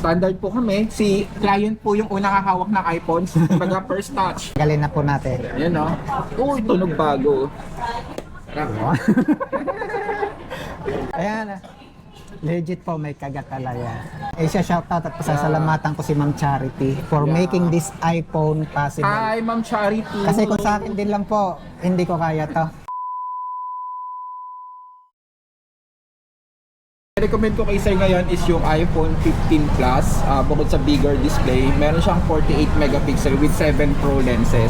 Standard po kami. Si client po yung unang hahawak ng iPhones. Kumbaga first touch. Galin na po natin. Yan o. Uy, tunog bago. Ayan. Legit po, may kagat talaga. Siya shoutout at pasasalamatan ko si Ma'am Charity for making this iPhone possible. Hi, Ma'am Charity. Kasi kung sa akin din lang po, hindi ko kaya to. Recommend ko kay sir ngayon is yung iPhone 15 Plus. Bukod sa bigger display, meron siyang 48 megapixel with 7 Pro lenses.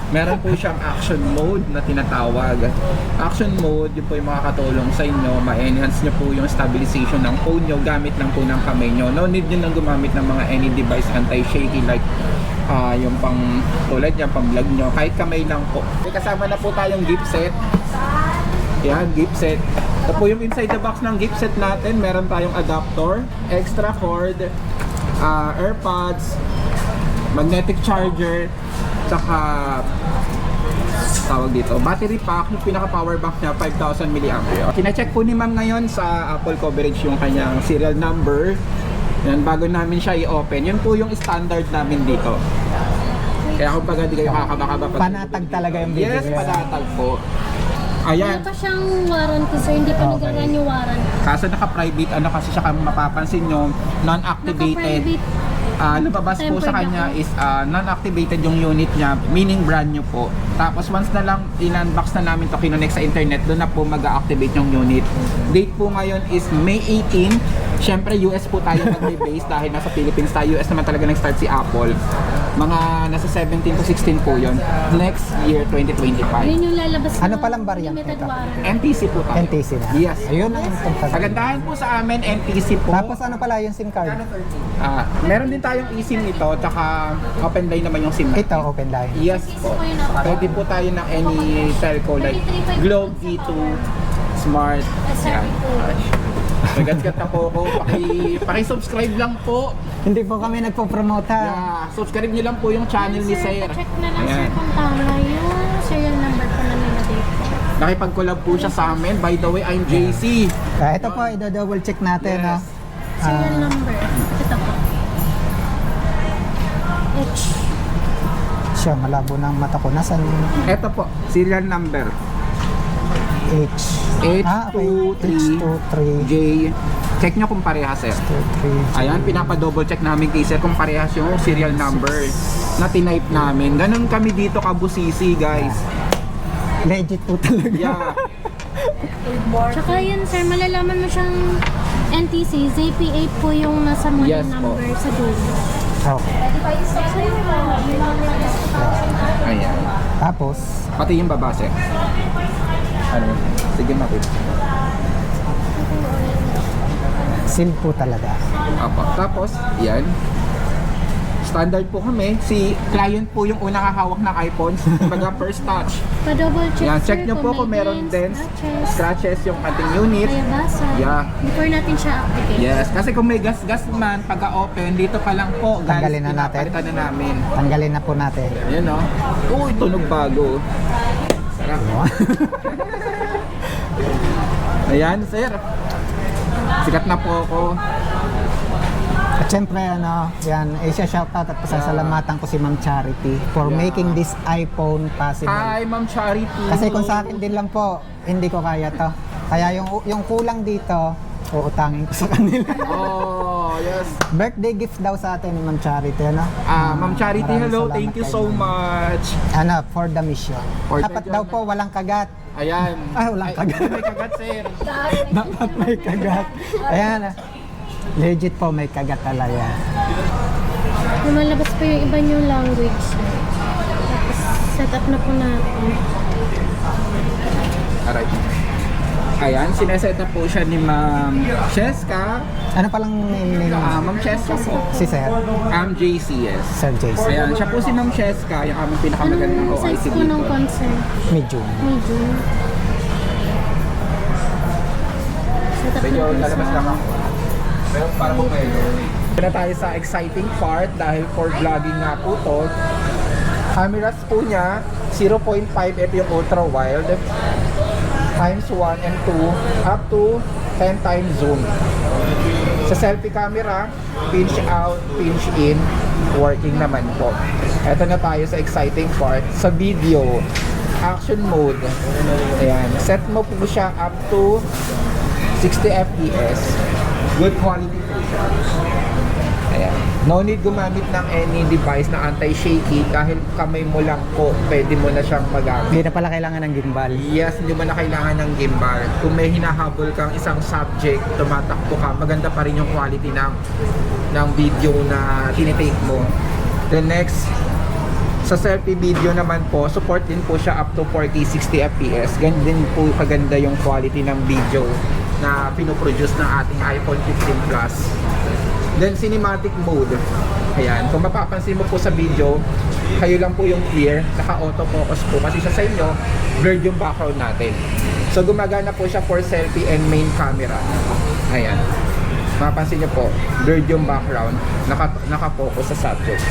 Meron po siyang action mode na tinatawag. Action mode, yun po yung makakatulong sa inyo. Ma-enhance nyo po yung stabilization ng phone nyo gamit lang po ng kamay nyo. No need nyo lang gumamit ng mga any device anti-shaky like yung pang tulad niya, pang vlog nyo. Kahit kamay lang po. May kasama na po tayong gift set. Yan, gift set. Ito po yung inside the box ng gift set natin. Meron tayong adapter, extra cord, AirPods, magnetic charger, tsaka tawag dito, battery pack. Yung pinaka power bank niya 5,000 mAh. Kina-check po ni ma'am ngayon sa Apple coverage yung kanyang serial number. Yan, bago namin siya i-open. Yun po yung standard namin dito. Kaya kung pag hindi kayo kakabaka Panatag talaga yung video. Yes, panatag po. Ayan. Wala pa siyang warranty sir, hindi pa nag-run yung warranty. Kaso naka-private, kasi siya kung mapapansin nyo, non-activated. Lumabas po sa kanya is non-activated yung unit niya, meaning brand new po. Tapos once na lang in-unbox na namin to, kinonect sa internet, doon na po mag-activate yung unit. Date po ngayon is May 18. Siyempre US po tayo mag-base dahil nasa Philippines tayo. US naman talaga nag-start si Apple. Mga nasa 17 to 16 po yun. Next year, 2025. Yun yung lalabas Ano na palang variant limited nito? warranty. NTC po tayo. NTC na? Yes. Ayun ang importante. Kagandahan po sa amin, NTC po. Tapos ano pala yung SIM card? Meron din tayong eSIM ito, tsaka open line naman yung SIM natin. Ito, open line. Yes po. Pwede po tayo ng any telco like Globe, E2, Smart. Yan. Nagat-gat na po ako. Paki-subscribe lang po. Hindi po kami nagpo-promote ha. Yeah. Subscribe nyo lang po yung channel ni Sir. Check na lang sir Ayan. kung tama yung serial number po na nilagay po. Nakipag-collab po siya sa amin. By the way, I'm JC. Ito po, i-double check natin ha. Yes. Serial number. Ito po. H. Siya, malabo ng mata ko. Nasaan yung Ito po, serial number. H? Okay. H23. H23J. Check nyo kung parehas, sir. 23. Ayan, pinapa-double check namin kay sir kung parehas yung serial number na tinype namin. Ganun kami dito kabusisi, guys. Legit po talaga. Yeah. Tsaka yun sir, malalaman mo siyang NTC, ZP8 po yung nasa model Yes po. number sa dulo. Okay. Ayan. Tapos, Pati yung baba, sir. Ano? Sige, mapit. seal po talaga. Apo. Tapos, yan. Standard po kami. Si client po yung unang hahawak ng iPhones. Kumbaga first touch. Pa-double check Yan, sir check nyo po kung may meron dents, scratches, scratches yung ating unit. kaya basa. Yeah. Before natin siya activate. Yes, kasi kung may gas-gas man, pagka-open, dito pa lang po, guys, Tanggalin na natin. pinapalitan na namin. Tanggalin na po natin. Ayan o. Uy, tunog bago. Sarap. Ayan, sir. Sikat na po ako. At syempre, yan, siya shoutout at pasasalamatan ko si Ma'am Charity for making this iPhone possible. Hi, Ma'am Charity. Kasi kung sa akin din lang po, hindi ko kaya to. Kaya yung kulang dito, uutangin ko sa kanila. Oh, yes. Birthday gift daw sa atin ni Ma'am Charity, ano? Ma'am Charity, Maraming hello. salamat Thank you kay so ma'am. much. Ano, for the mission. For the Dapat job daw na- po walang kagat. Ayan. Walang kagat. May kagat, sir. Dapat may kagat. Ayan, legit po may kagat talaga. Lumalabas pa yung iba yung language. Tapos set up na po natin. Alright. Ayan, sineset na po siya ni Ma'am Cheska. Ano palang name name? Ma'am Cheska po. Si Sir? JCS. Sir Jason. Ayan, siya po si Ma'am Cheska, yung aming pinakamagandang Anong OIC size po dito. ng concern? Medium. Medium. Set up Medyo na po lalabas sa- lang ako. Pero para po kayo. Na tayo sa exciting part dahil for vlogging nga po to. Cameras po niya, 0.5, ito yung ultra wide. Times 1 and 2, up to 10 times zoom. Sa selfie camera, pinch out, pinch in, working naman po. Ito na tayo sa exciting part. Sa video, action mode. Ayan. Set mo po siya up to 60 fps. Good quality po siya. Ayan. No need gumamit ng any device na anti-shaky. Kahit kamay mo lang po, pwede mo na siyang magamit. Hindi na pala kailangan ng gimbal. Yes, hindi mo na kailangan ng gimbal. Kung may hinahabol kang isang subject, tumatakbo ka, maganda pa rin yung quality ng video na tinitake mo. The next, sa selfie video naman po, support din po siya up to 40-60 fps. Ganyan din po kaganda yung quality ng video na pinoproduce ng ating iPhone 15 Plus. Then cinematic mode. Ayan, kung mapapansin mo po sa video, kayo lang po yung clear, naka-autofocus po kasi sa inyo, blurred yung background natin. So gumagana po siya for selfie and main camera. Ayan. Mapapansin niyo po, blurred yung background, naka-focus sa subject.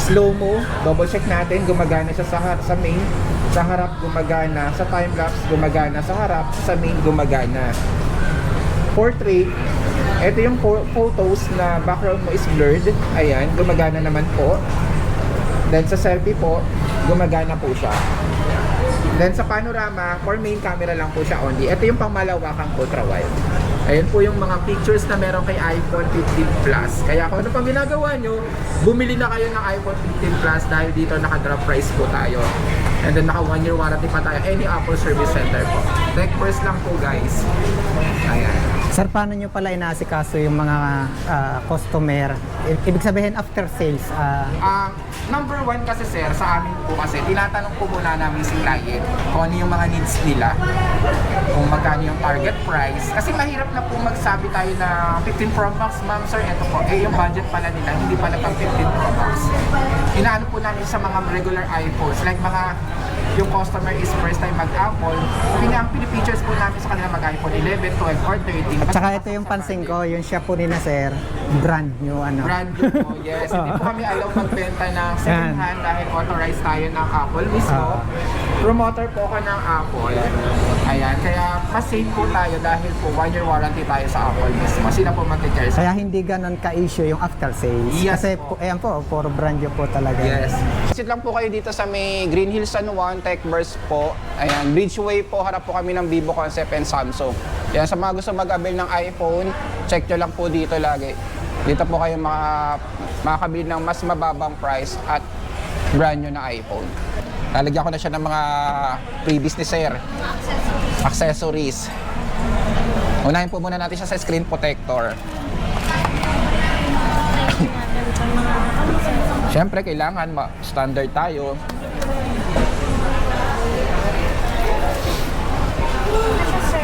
Slow-mo, double check natin, gumagana siya sa main, sa harap gumagana, sa time-lapse gumagana, sa harap, sa main gumagana. Portrait, ito yung photos na background mo is blurred. Ayan, gumagana naman po. Then sa selfie po, gumagana po siya. Then sa panorama, for main camera lang po siya only. Ito yung pangmalawakang ultra wide. Ayan po yung mga pictures na meron kay iPhone 15 Plus. Kaya kung ano pang ginagawa nyo, bumili na kayo ng iPhone 15 Plus dahil dito naka-drop price po tayo. And then naka 1 year warranty pa tayo. Any Apple Service Center po. Tech first lang po guys. Ayan. Sir, paano nyo pala inaasikaso yung mga customer? Ibig sabihin after sales, Number one kasi sir, sa amin po kasi, tinatanong po muna namin si client kung ano yung mga needs nila, kung magkano yung target price. Kasi mahirap na po magsabi tayo na 15 Pro Max, ma'am sir, eto po, yung budget pala nila, hindi pala pang 15 Pro Max. Inaano po namin sa mga regular iPhones, like yung customer is first time mag-Apple, ang pinipictures po namin sa kanila mag-iPhone 11, 12, or 13. at saka ito yung pansin ko, yung shop po ni na sir, brand new ano. Brand new po, yes. Hindi po kami alaw magbenta ng second Yan. hand dahil authorized tayo ng Apple mismo. Promoter po ako ng Apple. Ayan, kaya mas safe po tayo dahil po 1 year warranty tayo sa Apple mismo. Sila po mag-care sa Kaya hindi ganon ka-issue yung after sales. Yes Kasi po. ayan po, puro brand new po talaga. Yes. Visit lang po kayo dito sa may Green Hills San Juan, TechBurst po. Ayan, Bridgeway po, harap po kami ng Vivo Concept and Samsung. Ayan, sa mga gusto mag-avail ng iPhone, check nyo lang po dito lagi. Dito po kayo makakabili ng mas mababang price at brand new na iPhone. Lalagyan ko na siya ng mga freebies ni Sir. Accessories. Unahin po muna natin siya sa screen protector. Siyempre, kailangan standard tayo.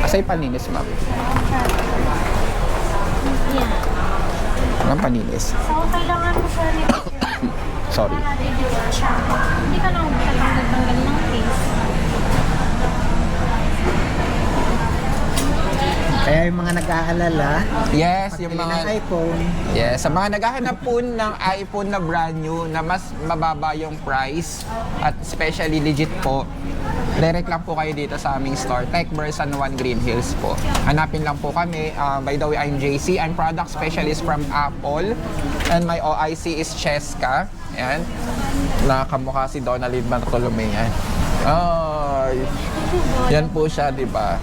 Asay paninis, ma'am. Yeah. Walang paninis. So, kailangan mo siya ni Sorry. Hindi ka lang tanggal ng case. Kaya yung mga nag-aalala, Yes, yung pagpili ng mga iPhone, yes, sa mga naghahanap po ng iPhone na brand new na mas mababa yung price at especially legit po, direct lang po kayo dito sa aming store, TechBurst San Juan, Green Hills po. Hanapin lang po kami. By the way, I'm JC. I'm product specialist from Apple and my OIC is Cheska. Ayan. Nakakamukha si Donald Bartolome yan. Ay. Yan po siya, di ba?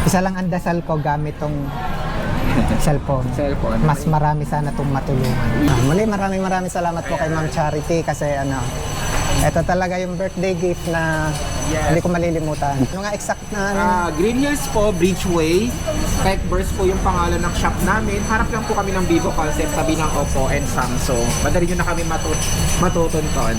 isa lang ang dasal ko gamit tong cellphone. Mas marami sana itong matulungan. Muli, maraming salamat po kay Ma'am Charity kasi ito talaga yung birthday gift na hindi ko malilimutan. Yung nga exact na Green Hills po, Bridgeway. TechBurst po yung pangalan ng shop namin. Harap lang po kami ng Vivo Concept, tabi ng Oppo and Samsung. Madali nyo na kami matutunton.